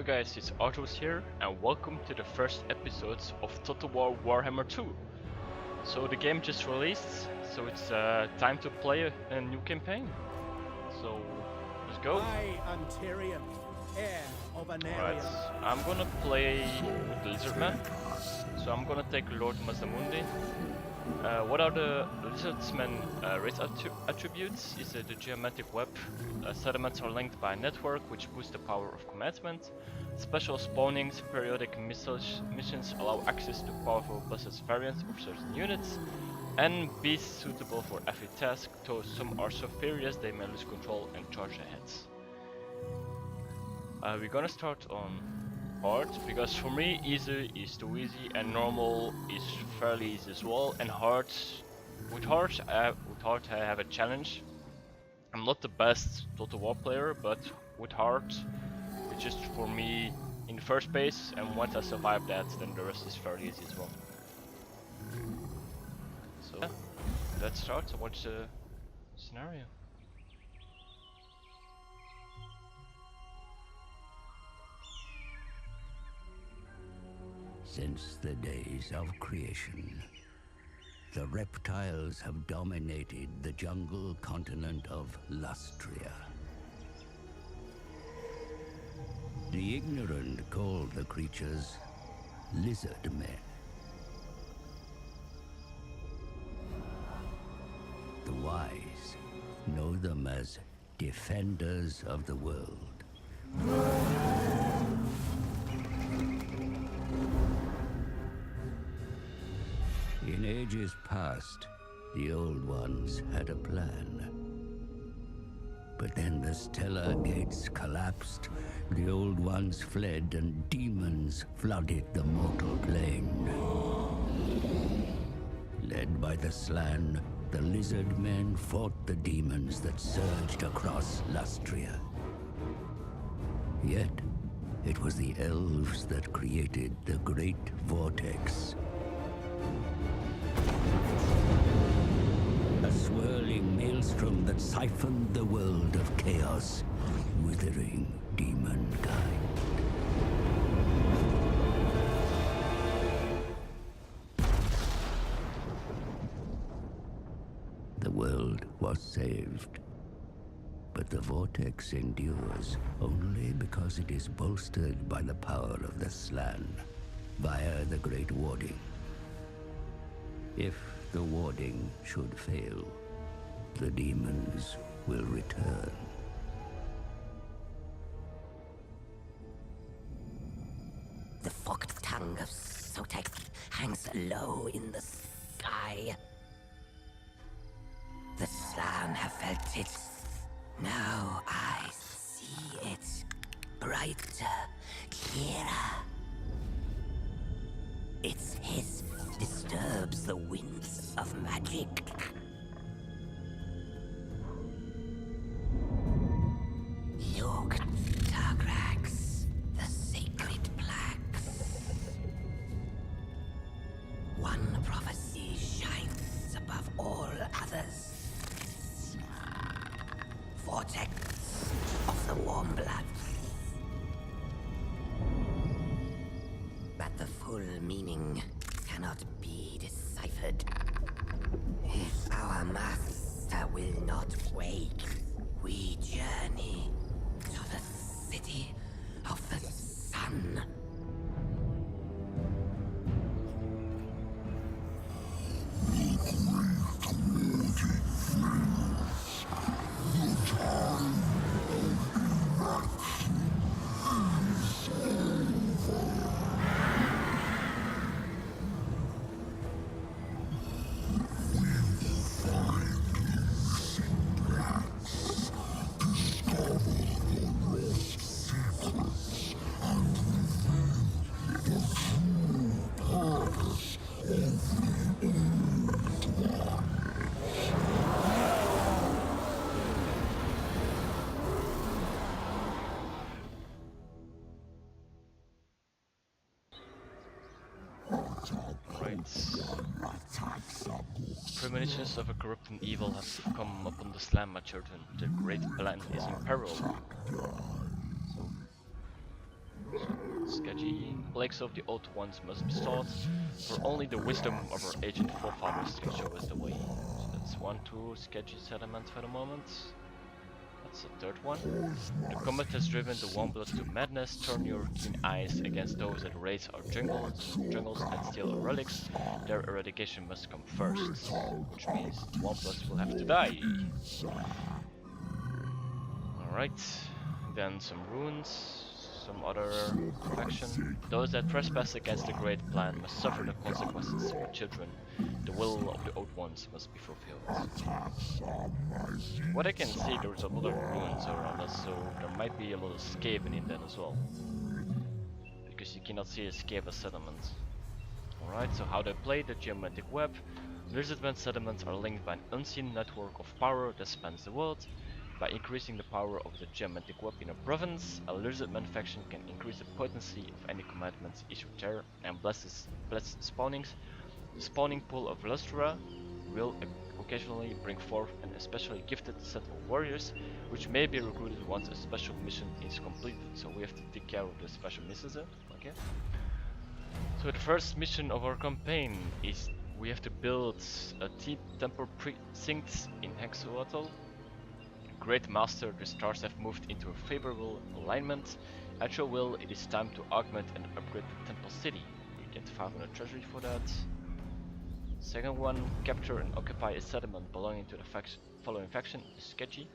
Hello guys, it's Artus here, and welcome to the first episodes of Total War Warhammer 2. So the game just released, so it's time to play a new campaign. So let's go. I, Antirian, heir of an Alright, area. I'm gonna play with Lizardmen. So I'm gonna take Lord MAZDAMUNDI. What are the Lizardmen race attributes? Is the geometric web. Settlements are linked by a network, which boosts the power of commandment. Special spawnings, periodic missions allow access to powerful buses variants of certain units. And beasts suitable for every task, though some are so furious they may lose control and charge ahead. We're gonna start on hard, because for me easy is too easy and normal is fairly easy as well, and hard, with hard I have a challenge. I'm not the best Total War player, but with hard it's just for me in the first place, and once I survive that then the rest is fairly easy as well. So yeah, let's start and watch the scenario. Since the days of creation, the reptiles have dominated the jungle continent of Lustria. The ignorant call the creatures Lizardmen. The wise know them as defenders of the world. In ages past, the Old Ones had a plan. But then the stellar gates collapsed, the Old Ones fled, and demons flooded the mortal plane. Led by the Slann, the Lizardmen fought the demons that surged across Lustria. Yet, it was the elves that created the Great Vortex. A swirling maelstrom that siphoned the world of chaos, withering demonkind. The world was saved, but the vortex endures only because it is bolstered by the power of the Slann, via the Great Warding. If the warding should fail, the demons will return. The forked tongue of Sotek hangs low in the sky. The Slann have felt it. Now I see it. Brighter, clearer. Its hiss disturbs the winds of magic. Look, Targrax, the sacred plaques. One prophecy shines above all others. Vortex of the warm blood. But the full meaning cannot be deciphered. If our master will not wake, we journey to the city of the sun. Premonitions of a corrupt and evil have come upon the Slann, my children. The great plan is in peril. Skeggi. Plagues of the Old Ones must be sought, for only the wisdom of our ancient forefathers can show us the way. So that's 1, 2 Skeggi settlements for the moment. That's the third one. The comet has driven the Warmblood to madness. Turn your keen eyes against those that raise our jungles and steal our relics. Their eradication must come first, which means Warmbloods will have to die. Alright, then some runes, some other faction. Those that trespass against the great plan must suffer the consequences for children. The will of the Old Ones must be fulfilled. What I can see, there's a lot of ruins around us, so there might be a lot of Skaven in that as well. Because you cannot see a Skaven settlement. Alright, so how they play the geometric web. Lizardmen settlements are linked by an unseen network of power that spans the world. By increasing the power of the geometric web in a province, a Lizardman faction can increase the potency of any commandments issued there and bless spawnings. The spawning pool of Lustra will occasionally bring forth an especially gifted set of warriors, which may be recruited once a special mission is completed. So we have to take care of the special missions there. Okay. So the first mission of our campaign is we have to build a temple precinct in Hexuatl. Great Master, the stars have moved into a favorable alignment. At your will, it is time to augment and upgrade the temple city. We get 500 treasury for that. Second one, capture and occupy a settlement belonging to the following faction, the Skeggi.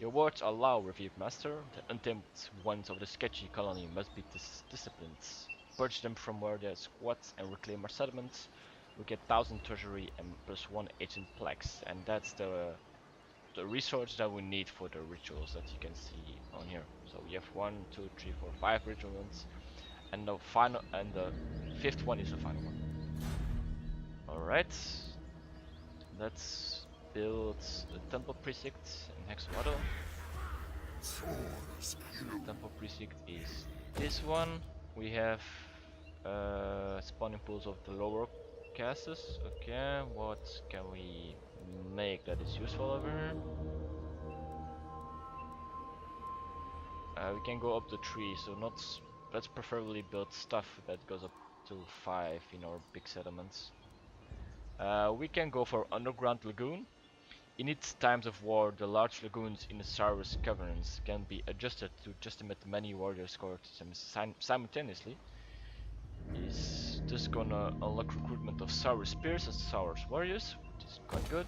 Your words are law, revered Master. The untamed ones of the Skeggi colony must be disciplined. Purge them from where they squat and reclaim our settlements. We get 1000 treasury and plus 1 ancient plaques, and that's the resource that we need for the rituals that you can see on here. So we have 1, 2, 3, 4, 5 rituals, and the final and the fifth one is the final one. Alright, let's build a temple precinct in Hexuatl. The temple precinct is this one. We have spawning pools of the lower castes. Okay, what can we make that is useful over here? We can go up to 3, so let's preferably build stuff that goes up to 5 in our big settlements. We can go for underground lagoon. In its times of war, the large lagoons in the Saurus caverns can be adjusted to just emit many warriors cohorts simultaneously. Is just gonna unlock recruitment of Saurus spears as Saurus warriors, which is quite good.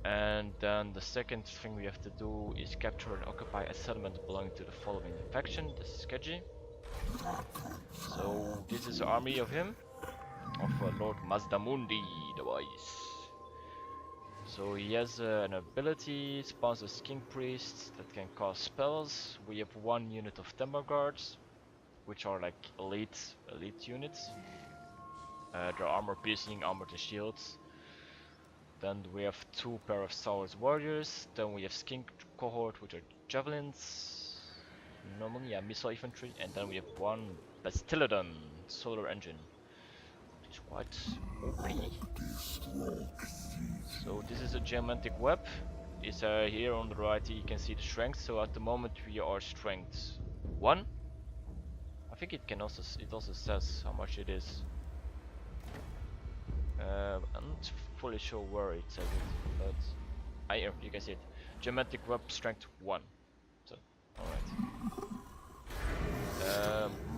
And then the second thing we have to do is capture and occupy a settlement belonging to the following faction, the Skeggi. So this is the army of him, of Lord MAZDAMUNDI the Wise. So he has an ability, spawns a King Priest that can cast spells. We have 1 unit of Temple Guards, which are like elite units. They're armor piercing, armor to shields. Then we have 2 pair of Saurus warriors. Then we have Skink cohort, which are javelins. Normally, yeah, missile infantry. And then we have 1 Bastillodon solar engine, which is quite OP. So this is a geomantic web. It's here on the right. You can see the strength. So at the moment we are strength 1. I think it also says how much it is. I'm not fully sure where it says it, but here you can see it. Geometric web strength 1. So, alright.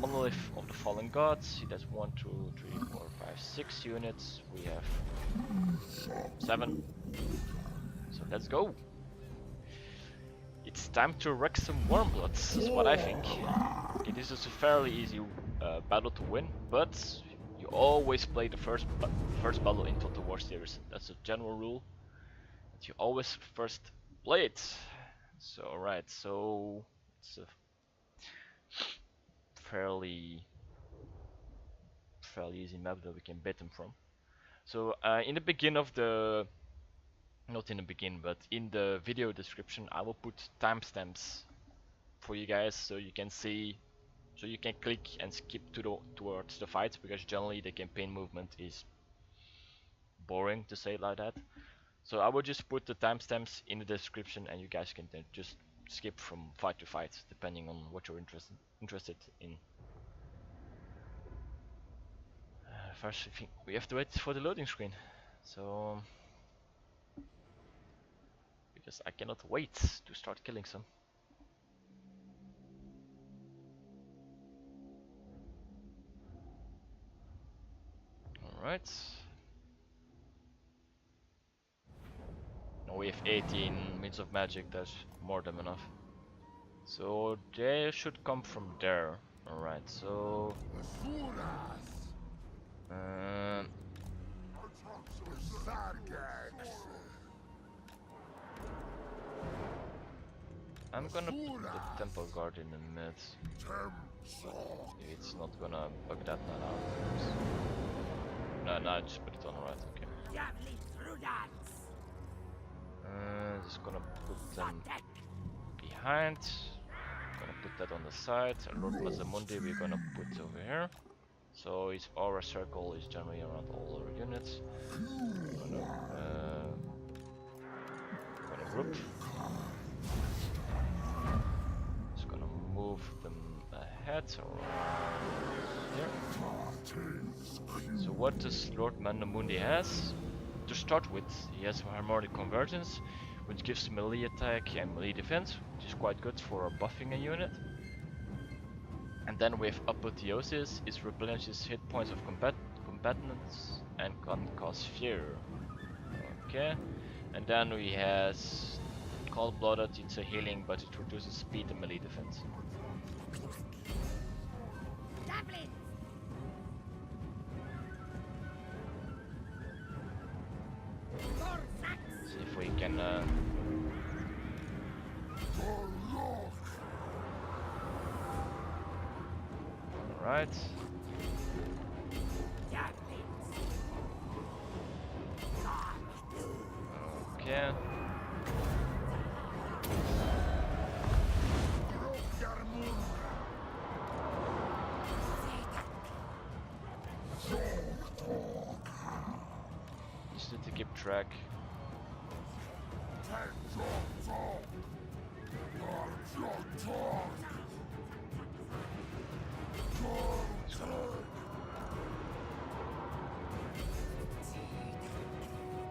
Monolith of the Fallen Gods. It has 1, 2, 3, 4, 5, 6 units. We have 7. So let's go. It's time to wreck some Warmbloods, is what I think. Okay, this is a fairly easy battle to win, but you always play the first battle in Total War series. That's a general rule. That you always first play it. So alright, so it's a fairly easy map that we can bet them from. So in the beginning of the, not in the beginning, but in the video description, I will put timestamps for you guys, so you can see, so you can click and skip towards the fights, because generally the campaign movement is boring, to say it like that. So I will just put the timestamps in the description, and you guys can then just skip from fight to fight, depending on what you're interested in. first we have to wait for the loading screen. So because I cannot wait to start killing some. Alright. Now we have 18 minutes of magic, that's more than enough. So they should come from there. Alright, so I'm gonna put the temple guard in the mid. It's not gonna bug that nut out. No, I just put it on the right, okay. Just gonna put them behind. Gonna put that on the side. Lord MAZDAMUNDI we're gonna put over here. So his aura circle is generally around all our units. Gonna group. Just gonna move them ahead here. So what does Lord MAZDAMUNDI has? To start with, he has harmonic convergence, which gives melee attack and melee defense, which is quite good for buffing a unit. And then with apotheosis, it replenishes hit points of combatants and can cause fear. Okay, and then we has cold-blooded. It's a healing, but it reduces speed and melee defense. See if we can. Alright. Okay. Just need to keep track.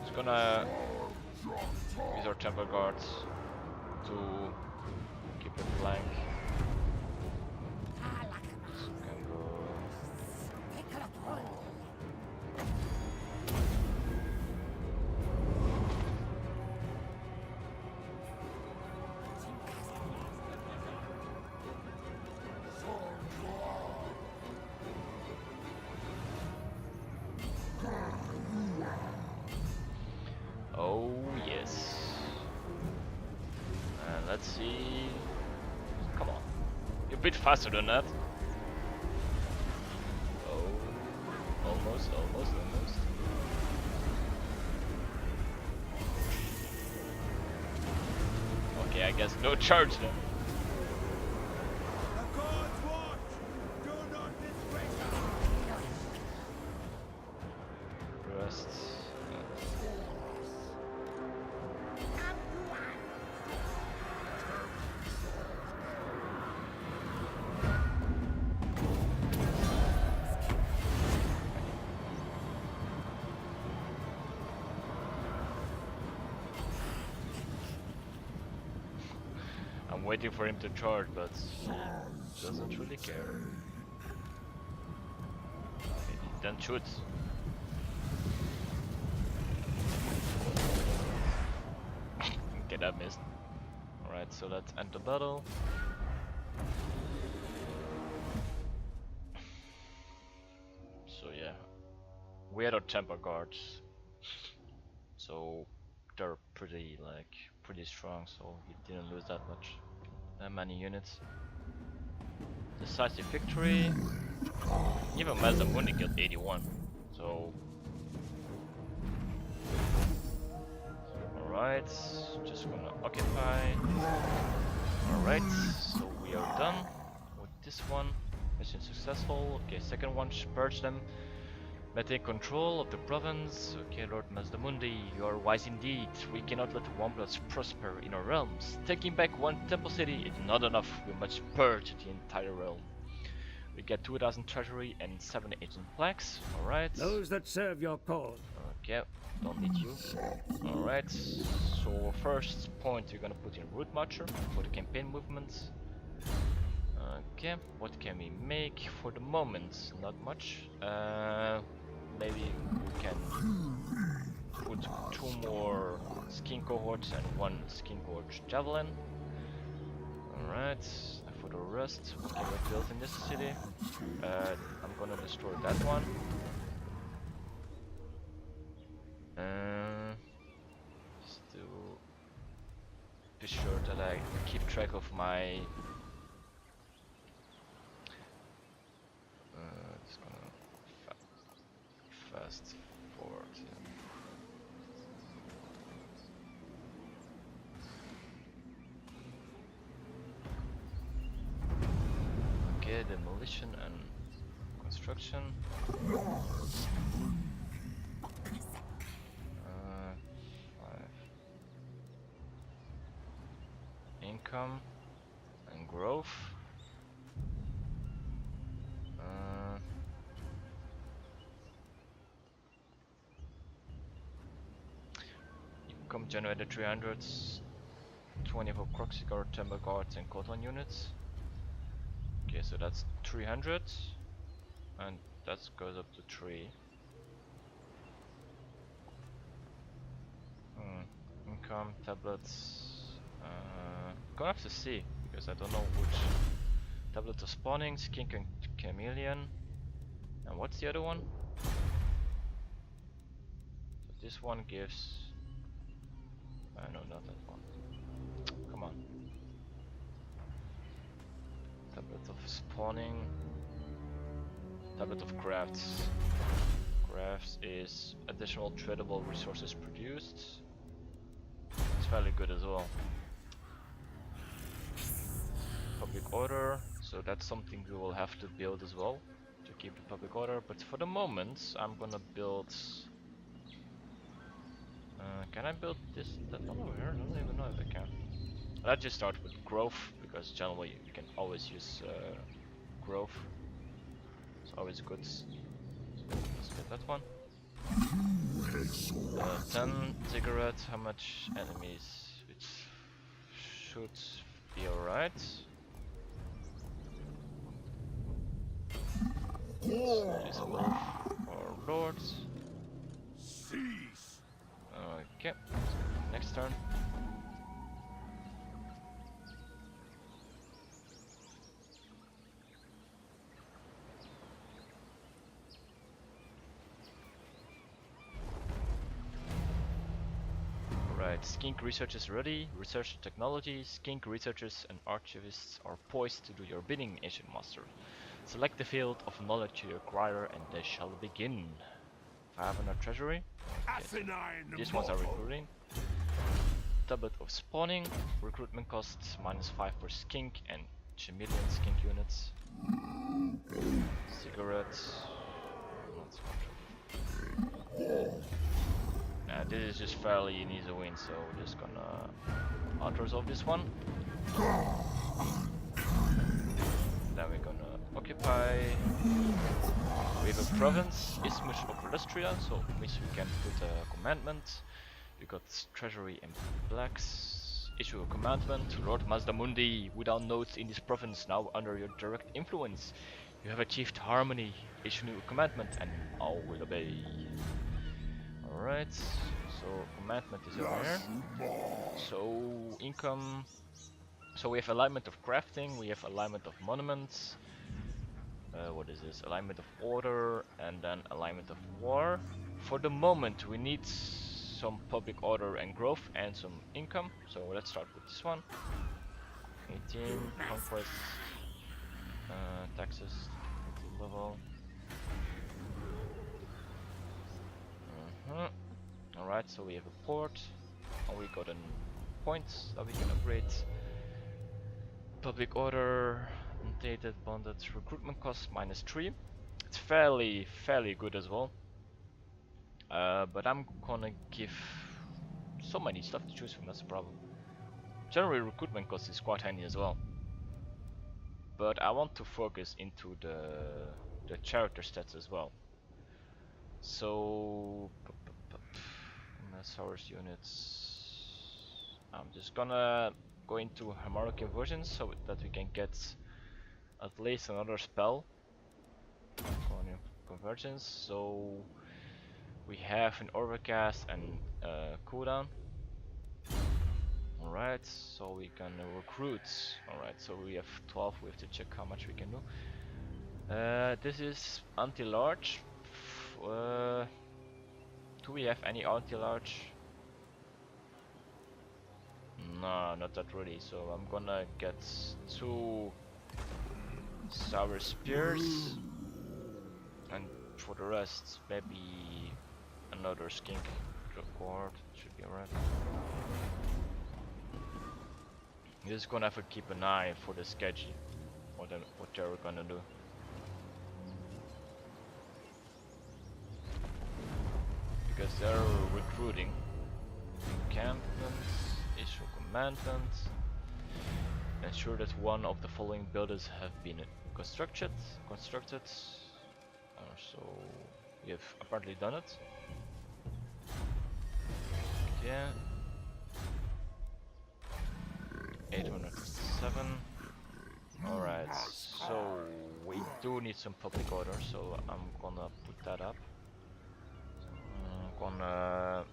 Just gonna use our temple guards to keep it blank. Just can go. Oh yes. Let's see. Come on. You're a bit faster than that. Oh. Almost. Okay, I guess no charge then. Rest. I'm waiting for him to charge, but he doesn't really care. Then shoot. Okay, that missed. Alright, so let's end the battle. So yeah, we had our temple guards, so they're pretty strong. So he didn't lose that many units. Decisive victory. Even MAZDAMUNDI killed 81. So alright, just gonna occupy. Alright, so we are done with this one. Mission successful. Okay, second one, purge them. Maintain control of the province. Okay, Lord MAZDAMUNDI, you are wise indeed. We cannot let Warmbloods prosper in our realms. Taking back one temple city is not enough. We must purge the entire realm. We get 2000 treasury and 7 ancient plaques. Alright. Those that serve your cause. Okay, don't need you. Alright, so first point we're gonna put in Root Marcher for the campaign movements. Okay, what can we make for the moment? Not much. Maybe we can put 2 more skin cohorts and 1 skin cohort javelin. Alright, for the rest, what can we build in this city? I'm gonna destroy that one. Just to be sure that I keep track of my just gonna fast forward. Okay, demolition and construction. 5 income and growth. Income generated 300, 20 for proxy guard, temple guards, and cotton units. Okay, so that's 300, and that goes up to 3. Income, tablets. Gonna have to see because I don't know which tablet of spawning, skink and chameleon. And what's the other one? So this one gives. No, not that one. Come on. Tablet of spawning. Tablet of crafts. Crafts is additional tradable resources produced. It's fairly good as well. Public order, so that's something we will have to build as well to keep the public order. But for the moment, I'm gonna build. Can I build this? That one over here? I don't even know if I can. Let's just start with growth because generally you can always use growth. It's always good. So let's get that one. 10 cigarette. How much enemies? It should be alright. Use a wolf or lords. Okay, next turn. Alright, skink research is ready. Research technology. Skink researchers and archivists are poised to do your bidding, Ancient Master. Select the field of knowledge you acquire and they shall begin. 500 treasury. Okay. These ones are recruiting. Tablet of spawning. Recruitment costs -5 per skink and chameleon skink units. Cigarettes. This is just fairly an easy win, so we're just gonna auto-resolve this one. Then we're gonna occupy. We have a province, Isthmus of Illustria, so it means we can put a commandment. We got treasury and blacks. Issue a commandment. Lord MAZDAMUNDI, without notes in this province, now under your direct influence. You have achieved harmony. Issue a commandment and all will obey. Alright, so commandment is over here. So income. So we have alignment of crafting, we have alignment of monuments. What is this? Alignment of order and then alignment of war. For the moment we need some public order and growth and some income. So let's start with this one. 18 conquest, taxes level. Alright, so we have a port and we got a point that we can upgrade. Public order, undated, bonded, recruitment cost -3. It's fairly good as well. But I'm gonna give so many stuff to choose from, that's the problem. Generally recruitment cost is quite handy as well. but I want to focus into the character stats as well. So source units. I'm just gonna go into harmonic conversions so that we can get at least another spell. Convergence. So we have an overcast and cooldown. Alright, so we can recruit. Alright, so we have 12. We have to check how much we can do. This is anti-large. Do we have any anti-large? No, not that really. So I'm gonna get 2 sour spears, and for the rest, maybe another skink cord should be alright. Just gonna have to keep an eye for the Skeggi, what they're gonna do. Because they're recruiting. Encampments, issue commandments. Ensure that one of the following buildings have been constructed. So we have apparently done it. Okay. 807. Alright, so we do need some public order, so I'm gonna put that up. I'm gonna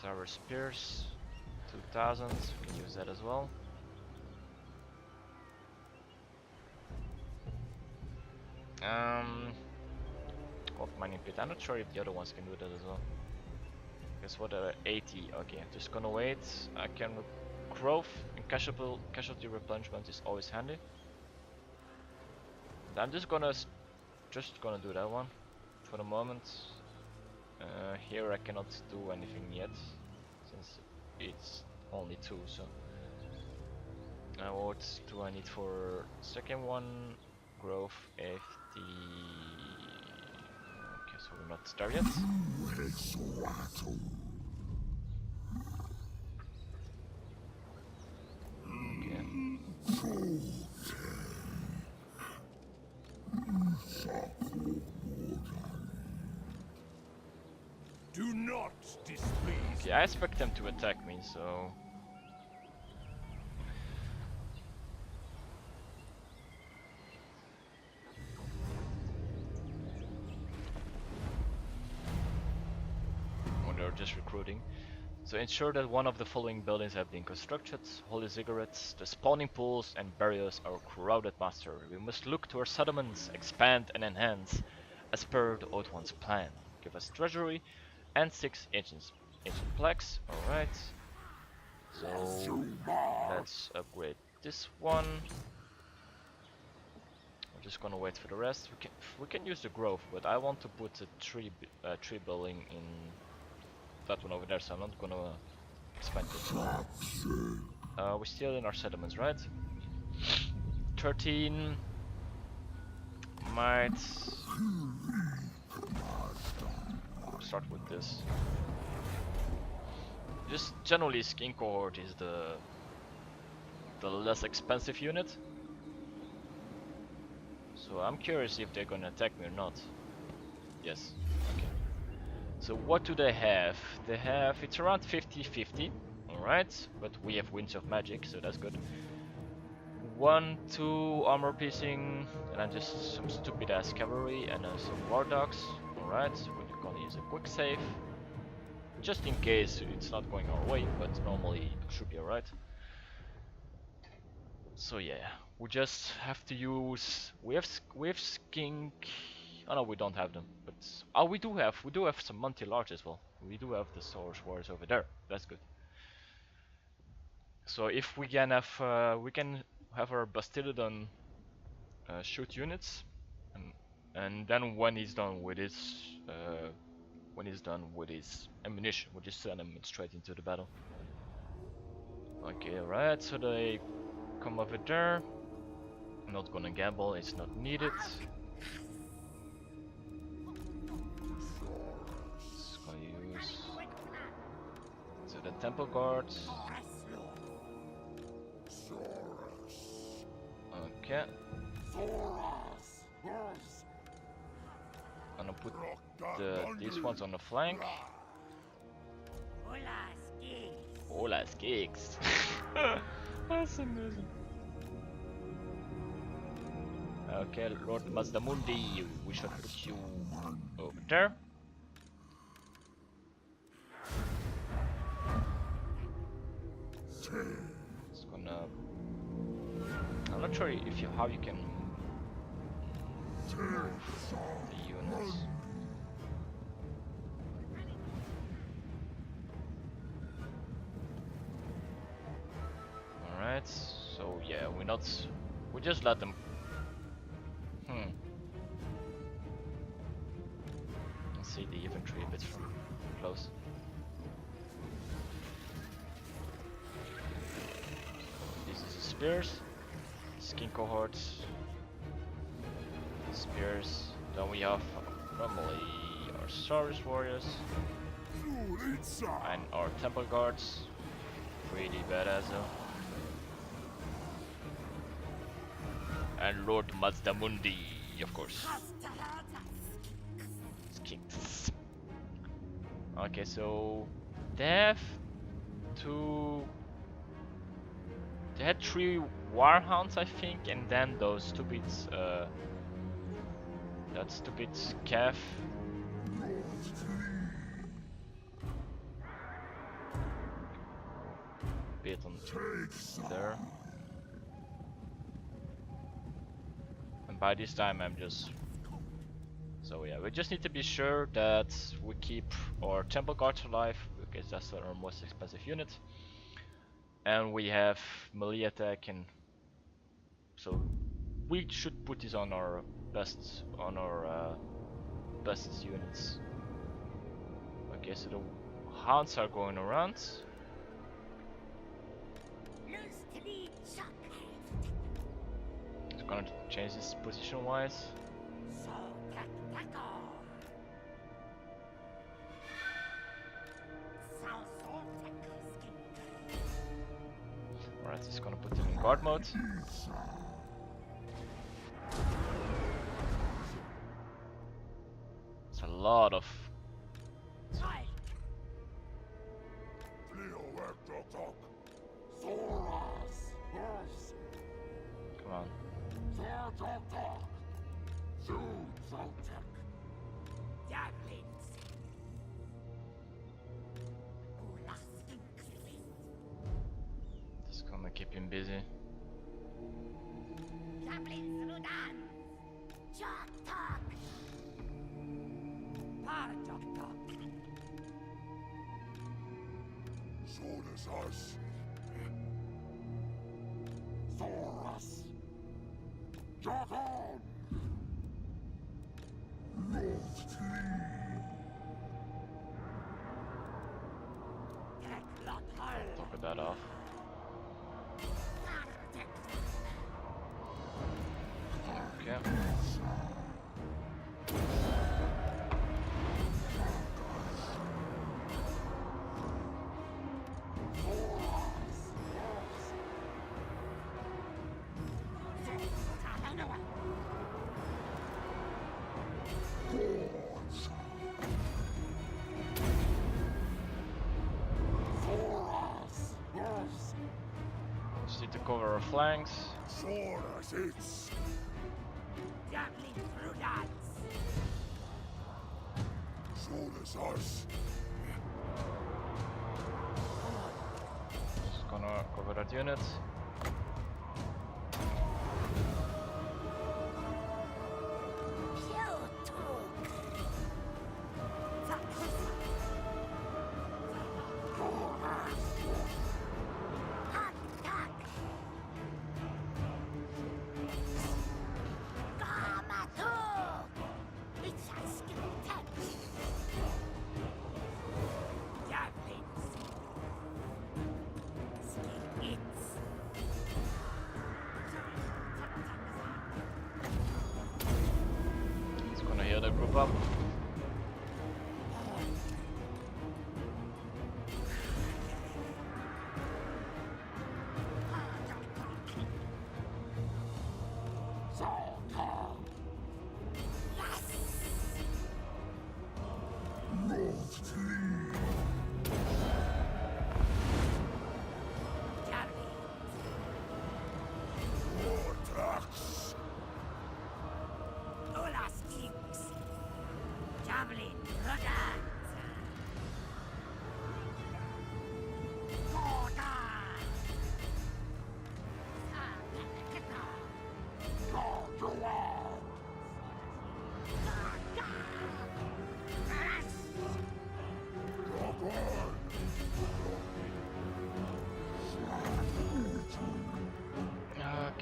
sour spears 2000, we can use that as well. Of mining pit. I'm not sure if the other ones can do that as well. Guess what? 80. Okay, I'm just gonna wait. I can growth and casualty replenishment is always handy. And I'm just gonna do that one for the moment. Here I cannot do anything yet since it's only 2. So what do I need for second one? Growth 80. Okay, so we're not there yet. Do not displease. Okay, I expect them to attack me, so they're just recruiting. So ensure that one of the following buildings have been constructed. Holy cigarettes, the spawning pools and barriers are crowded, master. We must look to our settlements, expand and enhance as per the Old One's plan. Give us treasury and 6 ancient plaques. Alright. So let's upgrade this one. I'm just gonna wait for the rest. We can use the growth, but I want to put a tree building in that one over there, so I'm not gonna expand it. We're still in our settlements, right? 13 might start with this. Just generally, Skin Cohort is the less expensive unit. So I'm curious if they're gonna attack me or not. Yes. Okay. So what do they have? They have, it's around 50-50, alright, but we have Winds of Magic, so that's good. 1, 2 armor piercing, and then just some stupid ass cavalry and some war dogs, alright, so we're gonna use a quick save. Just in case it's not going our way, but normally it should be alright. So yeah, we just have to use, we have skink. Oh no, we don't have them, but we do have some Monty Large as well. We do have the Source Warriors over there. That's good. So if we can have our Bastillodon shoot units, and then when he's done with his ammunition, we'll just send him straight into the battle. Okay, right. So they come over there. I'm not gonna gamble. It's not needed. The temple guards. Okay. Gonna put these ones on the flank. Hola, Skeggs. That's amazing. Okay, Lord MAZDAMUNDI, we should put you over there. It's gonna. I'm not sure if how you can move the units. Alright, so yeah, we just let them. Let's see the infantry a bit from close. This is the spears, skin cohorts, spears. Then we have normally our Saurus warriors and our temple guards. Pretty badass though. And Lord MAZDAMUNDI, of course. Skeggs. Okay, so they have they had 3 warhounds, I think, and then those stupid that stupid calf. Bit on there. And by this time I'm just... So yeah, we just need to be sure that we keep our temple guards alive, because that's our most expensive unit. And we have melee attack, and so we should put this on our best units. Okay, so the hounds are going around. It's gonna change this position wise. Alright, it's gonna put them in guard mode. It's a lot of... Come on. Just gonna keep him busy. Top that off. Okay. Just need to cover our flanks. Just gonna cover that unit.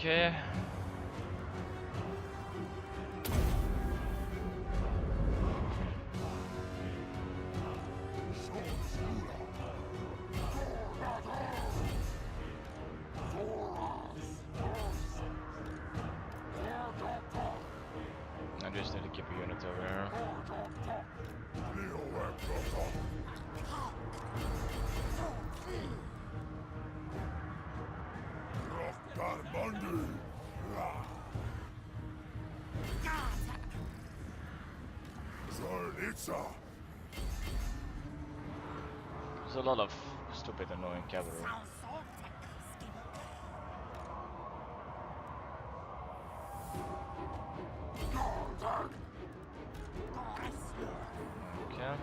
Okay. I just need to keep a unit over here. There's a lot of stupid annoying cavalry. Okay.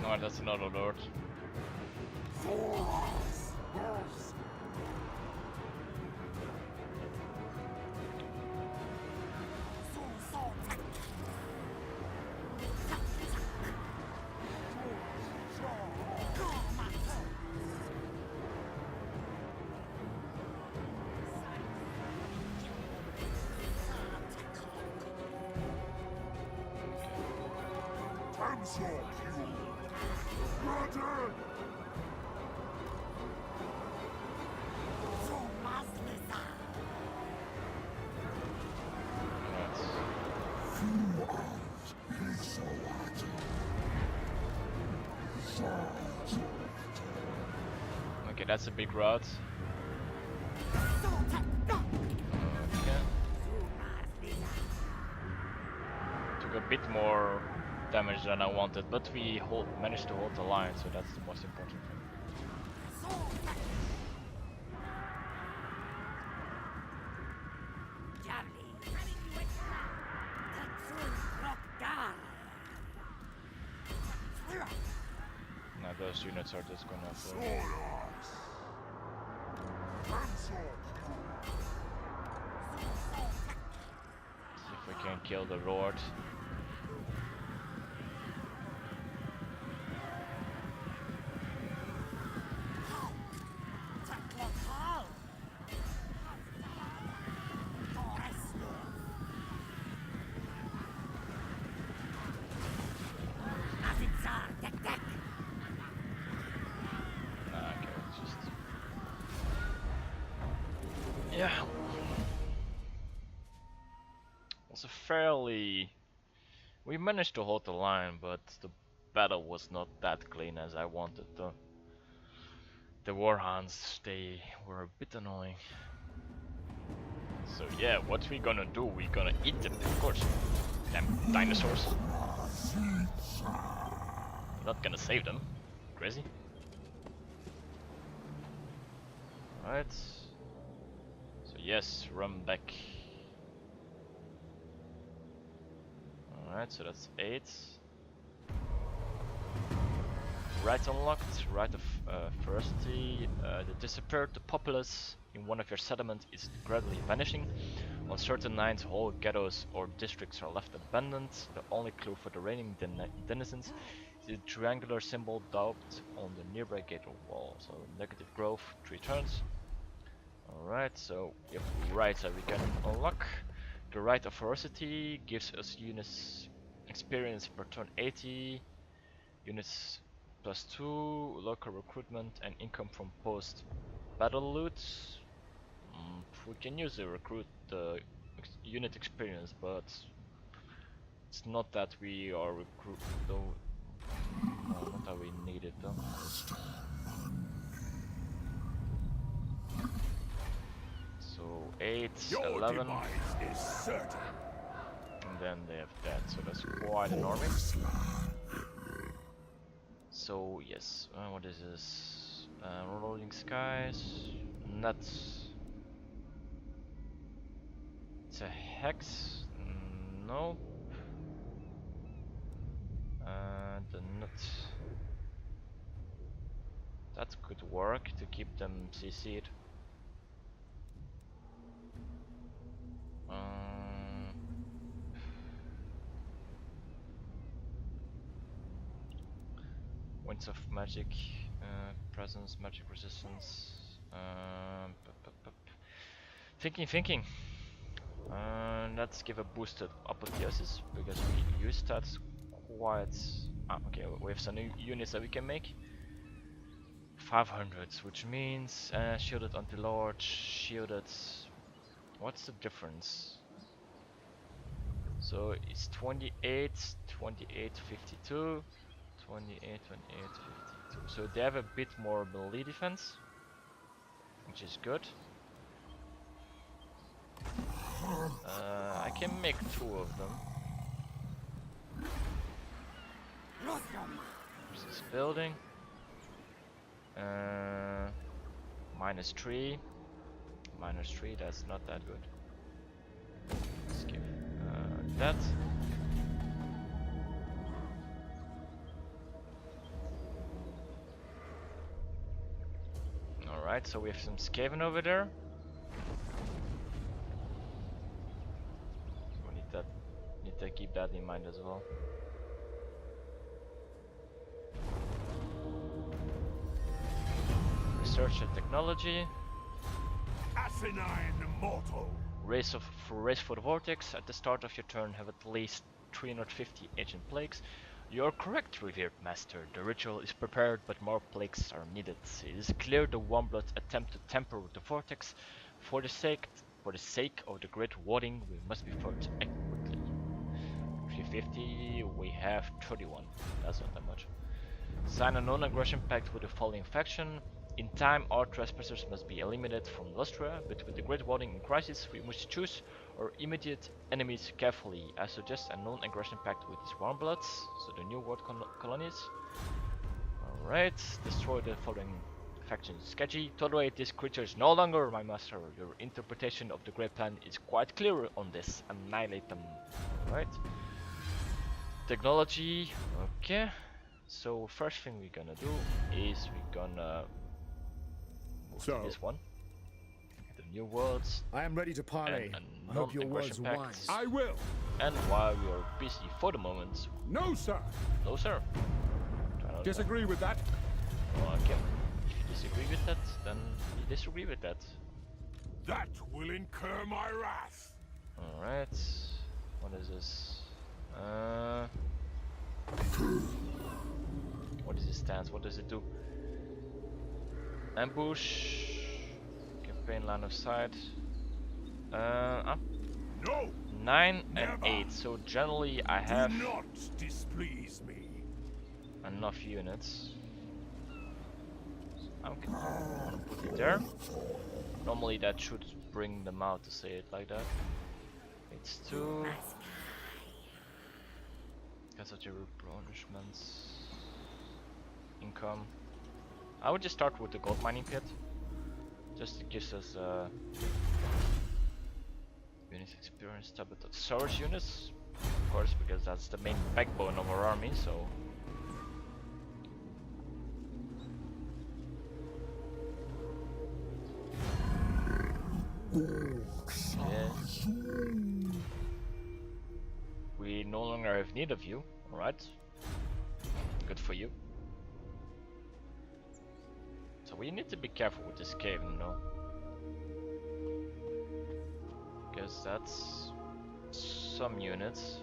No, that's another lord. Okay, that's a big route. Okay. Took a bit more damage than I wanted, but we managed to hold the line, so that's the most important thing. Now those units are just gonna flow. See if we can kill the Lord. Yeah. Also fairly... We managed to hold the line, but the battle was not that clean as I wanted. The Warhounds, they were a bit annoying. So yeah, what we gonna do? We gonna eat them, of course. Damn dinosaurs. Not gonna save them. Crazy. Alright. So yes, run back. Alright, so that's 8. Right unlocked, right of ferocity. The disappeared the populace in one of your settlements is gradually vanishing. On certain nights, whole ghettos or districts are left abandoned. The only clue for the reigning denizens is the triangular symbol daubed on the nearby gate wall. So negative growth, 3 turns. Alright, so we have rights that we can unlock. The right of ferocity gives us units experience per turn 80, units +2, local recruitment and income from post battle loot. We can use the recruit unit experience, but it's not that we are recruit though. No, not that we need it though. So 8, 11, is certain. and then they have that, so that's quite an army. So yes, what is this? Rolling skies, nuts. It's a hex. Nope. The nut. That could work to keep them CC'd. Winds of magic, presence, magic resistance. Thinking. Let's give a boosted apotheosis because we use that quite. Okay, we have some new units that we can make. 500s, which means shielded anti-lord, shielded. What's the difference? So it's 28, 28, 52, 28, 28, 52. So they have a bit more melee defense, which is good. I can make 2 of them. There's this building. -3. -3, that's not that good. Let's give that. Alright, so we have some Skaven over there. We need to keep that in mind as well. Research and technology. Asinine mortal. Race for the Vortex. At the start of your turn, have at least 350 ancient plagues. You are correct, revered master. The ritual is prepared, but more plagues are needed. It is clear the Warmbloods attempt to tamper with the Vortex. For the sake of the Great Warding, we must be forced to act quickly. 350. We have 31. That's not that much. Sign a non-aggression pact with the following faction. In time, all trespassers must be eliminated from Lustria, but with the Great Warding in crisis, we must choose our immediate enemies carefully. I suggest a non-aggression pact with these Warmbloods, so the new world colonies. Alright, destroy the following factions. Skeggi, tolerate these creatures no longer, my master. Your interpretation of the Great Plan is quite clear on this. Annihilate them. Alright. Technology, okay. So first thing we're gonna do is we're gonna So this one. The new worlds. I am ready to parley. And I hope your words non-aggression are pact. wise. I will. And while we are busy for the moment, No, sir. no sir. Disagree with that. Okay. If you disagree with that, then you disagree with that. That will incur my wrath. Alright. What is this? What is this stance? What does it do? Ambush. Campaign line of sight. No. 9 and Never. 8. So generally I have Do not displease me. enough units. I'm gonna put it there. Normally that should bring them out, to say it like that. It's 2. Because of your replenishments. Income. I would just start with the gold mining pit. Just it gives us units experience, but source units, of course, because that's the main backbone of our army. So yeah. We no longer have need of you. All right. Good for you. So we need to be careful with this cave, you know, because that's some units.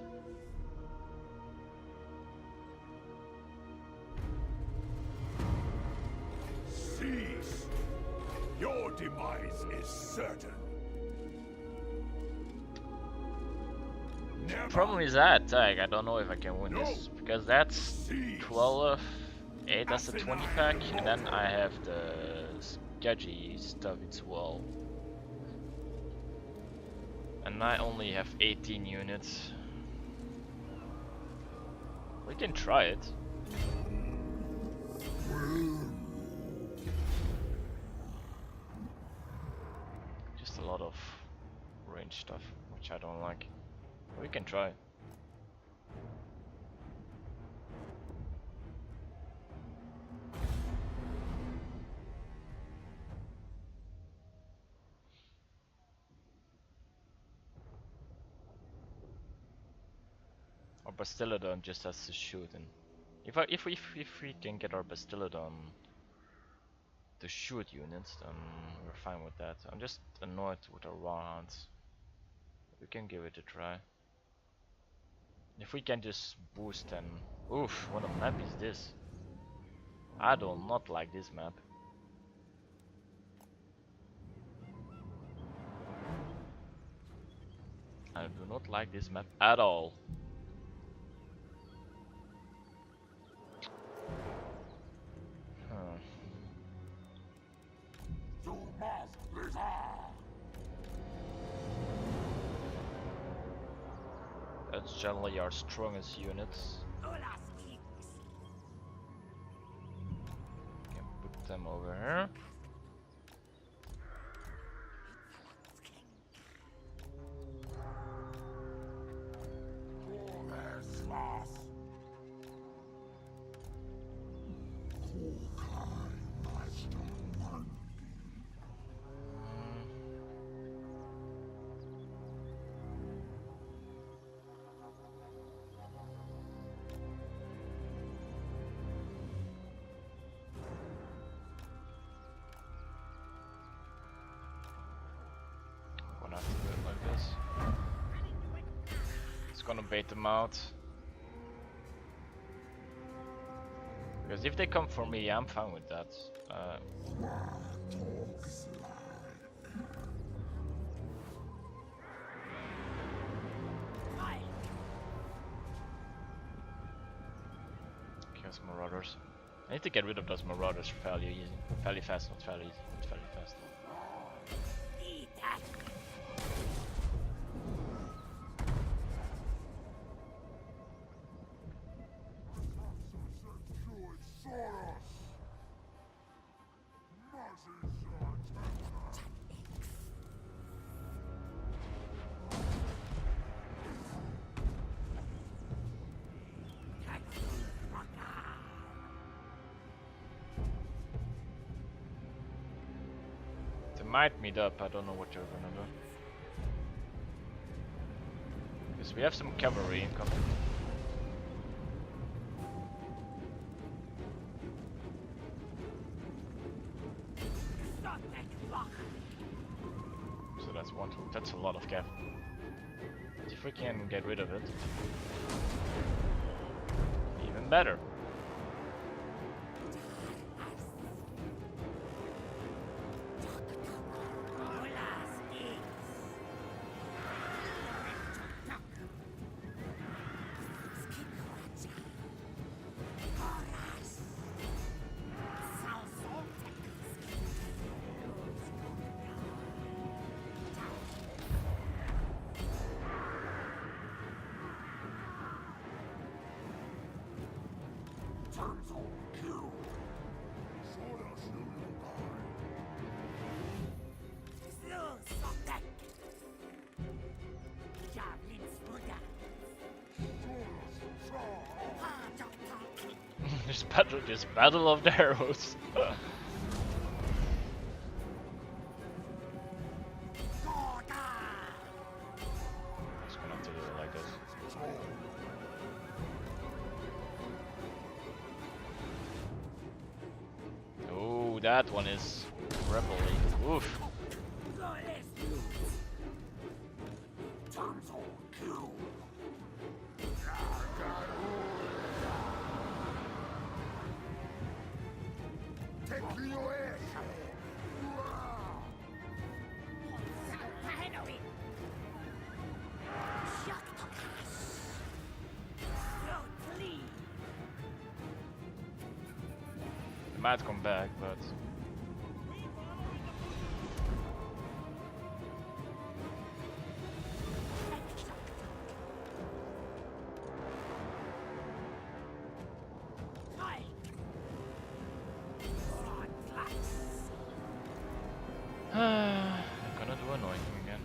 Cease. Your demise is certain. Never. Problem is that attack. I don't know if I can win this because that's Cease. 12. 8, that's a 20 pack, and then I have the Skeggi stuff as well. And I only have 18 units. We can try it. Just a lot of range stuff, which I don't like. We can try. Our Bastillodon just has to shoot, and if we can get our Bastillodon to shoot units, then we're fine with that. I'm just annoyed with our rounds. We can give it a try. If we can just boost, then oof, what a map is this? I do not like this map. I do not like this map at all. To Moth Lizard! That's generally our strongest units. Can put them over here. Have to do it like this. It's gonna bait them out. Because if they come for me, I'm fine with that. Chaos Marauders. I need to get rid of those Marauders fairly easy. Fairly fast, not fairly easy, but fairly fast. Might meet up, I don't know what you're gonna do. Because we have some cavalry incoming. So that's one. That's a lot of cav. If we can get rid of it, even better. This battle of the arrows. Just gonna have to do it like this. Oh, that one is rebelly. Oof. Might come back, but I'm gonna do annoying again.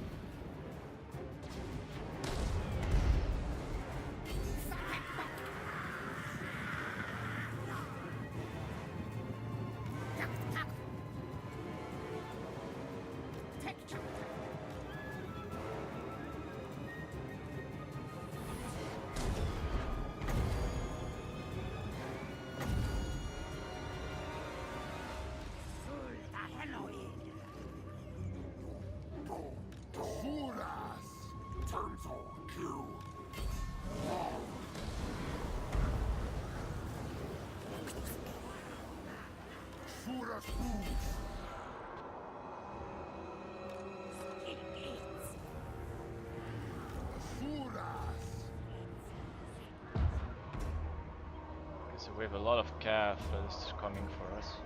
So we have a lot of calf that is coming for us.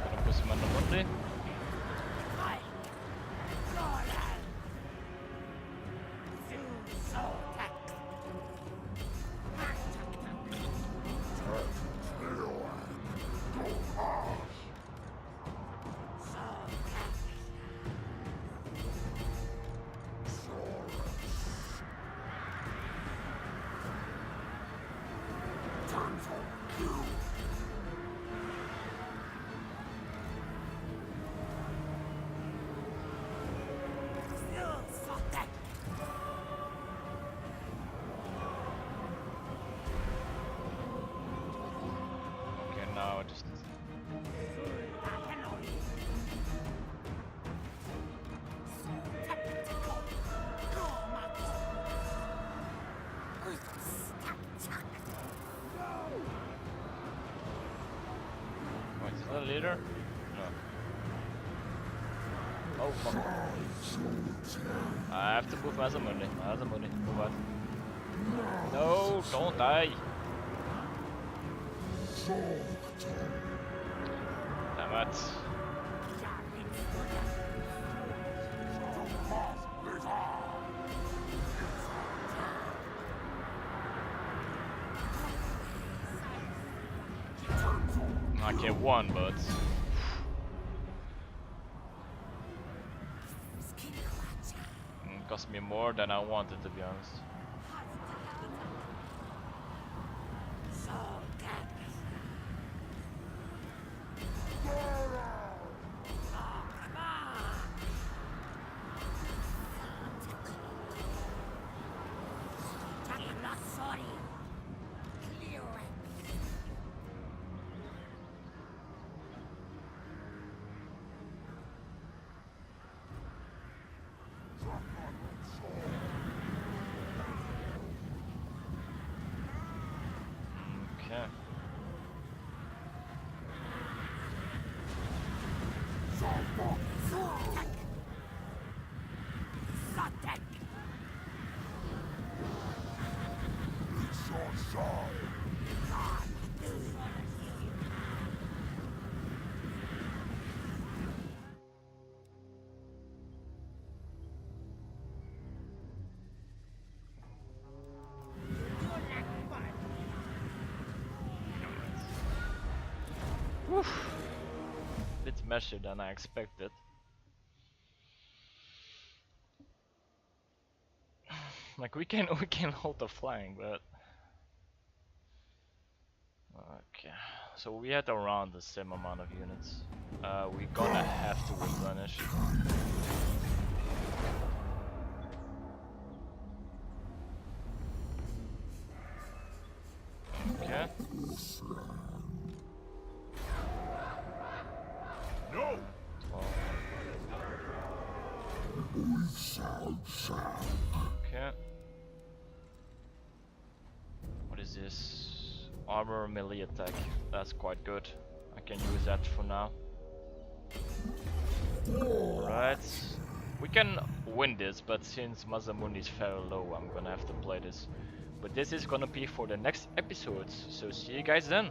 Gonna put some MAZDAMUNDI. Okay, now just wait, is that a leader? No. Oh fuck. I have to move MAZDAMUNDI. MAZDAMUNDI, move out. No, don't die. What? Okay, one, but cost me more than I wanted, to be honest. Okay. Woof. Bit messier than I expected. Like we can hold the flank, but okay. So we had around the same amount of units. We're gonna have to replenish. Okay. No! Okay. What is this? Armor melee attack. That's quite good. I can use that for now. Right. We can win this, but since MAZDAMUNDI is very low, I'm gonna have to play this. But this is gonna be for the next episodes, so see you guys then.